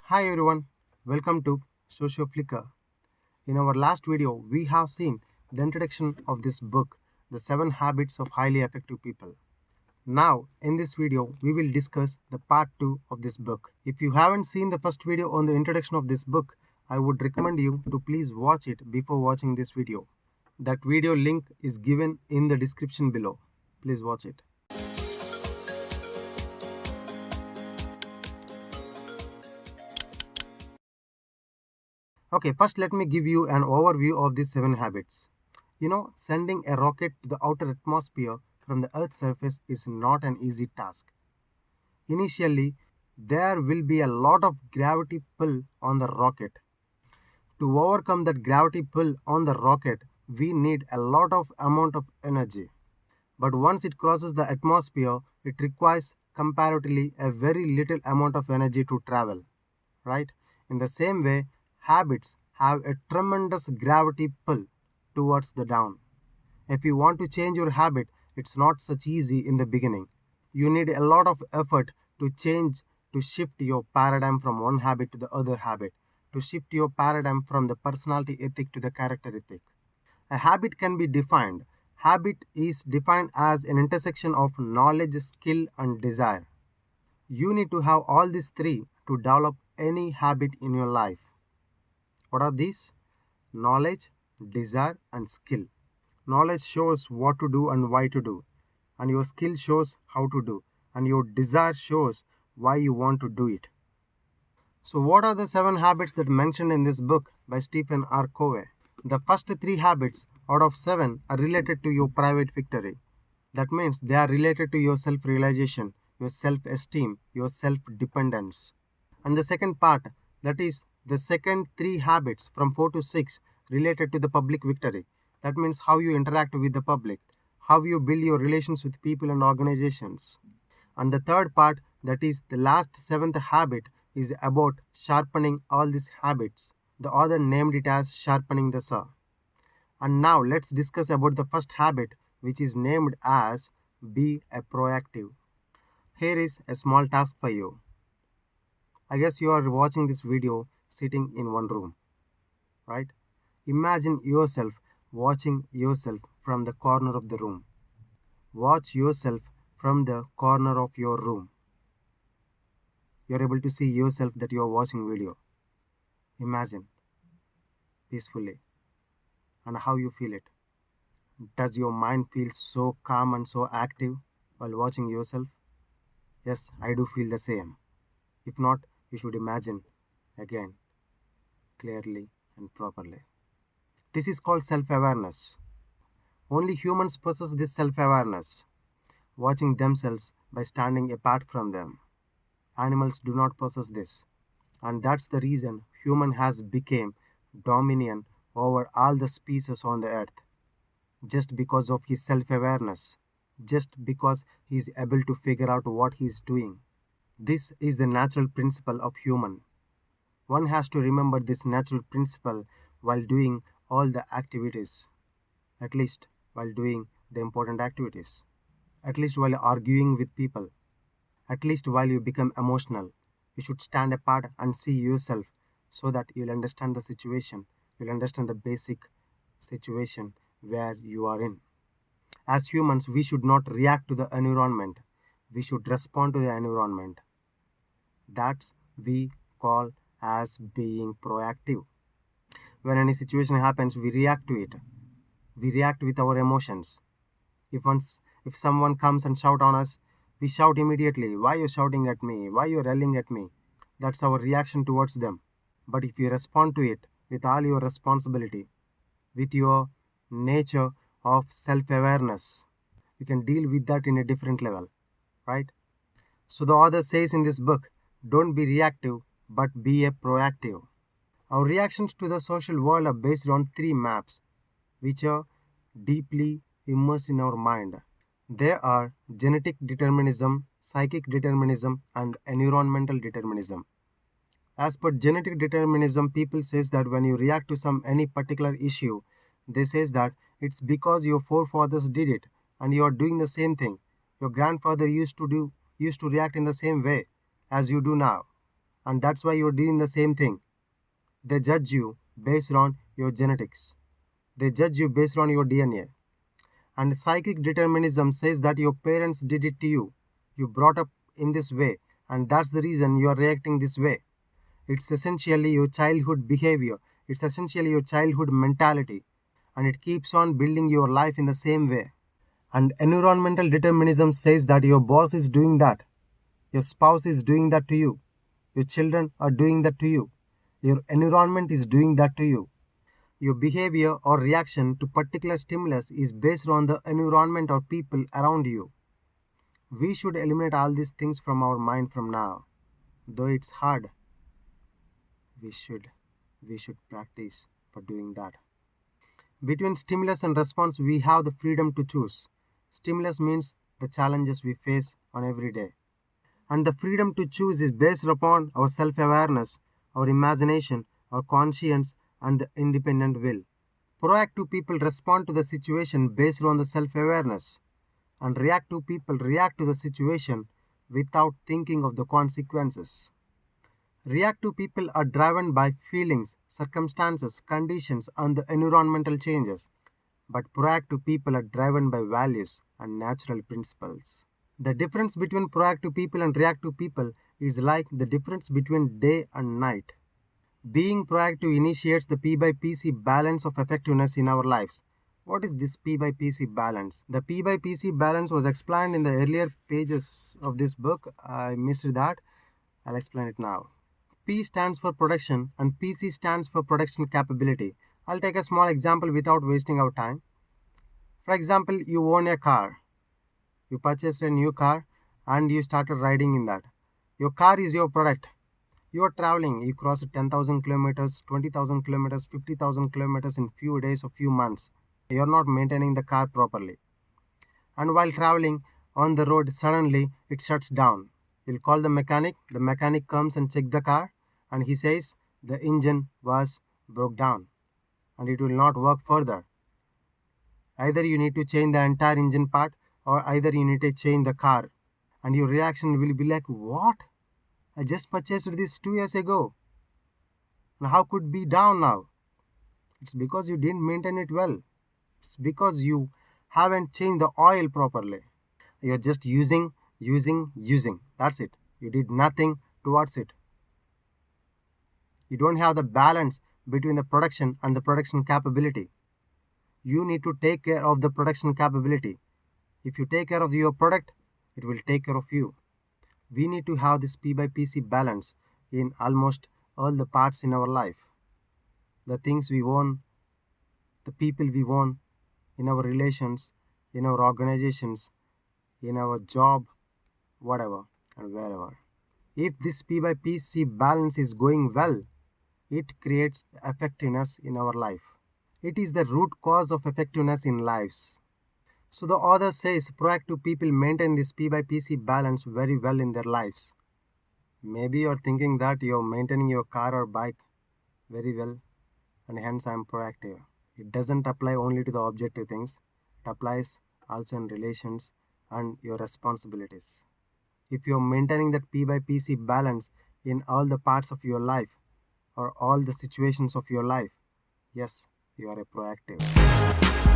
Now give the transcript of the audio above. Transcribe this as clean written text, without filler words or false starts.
Hi everyone, welcome to SOCIO Flicker. In our last video, we have seen the introduction of this book, The 7 Habits of Highly Effective People. Now, in this video, we will discuss the part 2 of this book. If you haven't seen the first video on the introduction of this book, I would recommend you to please watch it before watching this video. That video link is given in the description below. Please watch it. Okay, first let me give you an overview of these 7 habits. Sending a rocket to the outer atmosphere from the Earth's surface is not an easy task. Initially, there will be a lot of gravity pull on the rocket. To overcome that gravity pull on the rocket, we need a lot of amount of energy. But once it crosses the atmosphere, it requires comparatively a very little amount of energy to travel, right? In the same way, habits have a tremendous gravity pull towards the down. If you want to change your habit, it's not such easy in the beginning. You need a lot of effort to shift your paradigm from one habit to the other habit, to shift your paradigm from the personality ethic to the character ethic. A habit can be defined. Habit is defined as an intersection of knowledge, skill, and desire. You need to have all these three to develop any habit in your life. What are these? Knowledge, desire, and skill. Knowledge shows what to do and why to do, and your skill shows how to do, and your desire shows why you want to do it. So, what are the 7 habits that mentioned in this book by Stephen R. Covey? The first 3 habits out of 7 are related to your private victory. That means they are related to your self-realization, your self-esteem, your self-dependence. And the second part, that is the second 3 habits from 4 to 6 related to the public victory. That means how you interact with the public, how you build your relations with people and organizations. And the third part, that is the last 7th habit, is about sharpening all these habits. The author named it as sharpening the saw. And now let's discuss about the first habit, which is named as be a proactive. Here is a small task for you. I guess you are watching this video sitting in one room, right? Imagine yourself watching yourself from the corner of the room. Watch yourself from the corner of your room. You are able to see yourself that you are watching video. Imagine peacefully and how you feel it. Does your mind feel so calm and so active while watching yourself? Yes, I do feel the same. If not, you should imagine again, clearly and properly. This is called self-awareness. Only humans possess this self-awareness, watching themselves by standing apart from them. Animals do not possess this, and that's the reason human has become dominion over all the species on the earth. Just because of his self-awareness, just because he is able to figure out what he is doing. This is the natural principle of human. One has to remember this natural principle while doing all the activities, at least while doing the important activities, at least while arguing with people, at least while you become emotional. You should stand apart and see yourself so that you'll understand the situation, you'll understand the basic situation where you are in. As humans, we should not react to the environment. We should respond to the environment. That's we call as being proactive. When any situation happens, we react to it. We react with our emotions. If someone comes and shout on us, we shout immediately. Why are you shouting at me? Why are you yelling at me? That's our reaction towards them. But if you respond to it with all your responsibility, with your nature of self-awareness, you can deal with that in a different level, right? So the author says in this book, don't be reactive, but be a proactive. Our reactions to the social world are based on 3 maps, which are deeply immersed in our mind. They are genetic determinism, psychic determinism, and environmental determinism. As per genetic determinism, people says that when you react to any particular issue, they says that it's because your forefathers did it and you are doing the same thing. Your grandfather used to react in the same way as you do now. and that's why you're doing the same thing. They judge you based on your genetics. They judge you based on your DNA. And psychic determinism says that your parents did it to you. You brought up in this way, and that's the reason you are reacting this way. It's essentially your childhood behavior. It's essentially your childhood mentality. And it keeps on building your life in the same way. And environmental determinism says that your boss is doing that. Your spouse is doing that to you. Your children are doing that to you. Your environment is doing that to you. Your behavior or reaction to particular stimulus is based on the environment or people around you. We should eliminate all these things from our mind from now. Though it's hard, we should practice for doing that. Between stimulus and response, we have the freedom to choose. Stimulus means the challenges we face on every day. And the freedom to choose is based upon our self-awareness, our imagination, our conscience, and the independent will. Proactive people respond to the situation based on the self-awareness, and reactive people react to the situation without thinking of the consequences. Reactive people are driven by feelings, circumstances, conditions, and the environmental changes, but proactive people are driven by values and natural principles. The difference between proactive people and reactive people is like the difference between day and night. Being proactive initiates the P by PC balance of effectiveness in our lives. What is this P by PC balance? The P by PC balance was explained in the earlier pages of this book. I missed that. I'll explain it now. P stands for production and PC stands for production capability. I'll take a small example without wasting our time. For example, you own a car. You purchased a new car and you started riding in that. Your car is your product. You are traveling, you cross 10,000 kilometers, 20,000 kilometers, 50,000 kilometers in few days or few months. You are not maintaining the car properly. And while traveling on the road, suddenly it shuts down. You'll call the mechanic comes and checks the car, and he says the engine was broke down and it will not work further. Either you need to change the entire engine part or either you need to change the car. And your reaction will be like, what? I just purchased this 2 years ago. Now how could it be down now? It's because you didn't maintain it well. It's because you haven't changed the oil properly. You're just using. That's it. You did nothing towards it. You don't have the balance between the production and the production capability. You need to take care of the production capability. If you take care of your product, it will take care of you. We need to have this P by PC balance in almost all the parts in our life. The things we own, the people we own, in our relations, in our organizations, in our job, whatever and wherever. If this P by PC balance is going well, it creates effectiveness in our life. It is the root cause of effectiveness in lives. So the author says proactive people maintain this P by PC balance very well in their lives. Maybe you're thinking that you're maintaining your car or bike very well and hence I'm proactive. It doesn't apply only to the objective things. It applies also in relations and your responsibilities. If you're maintaining that P by PC balance in all the parts of your life or all the situations of your life, yes, you are a proactive.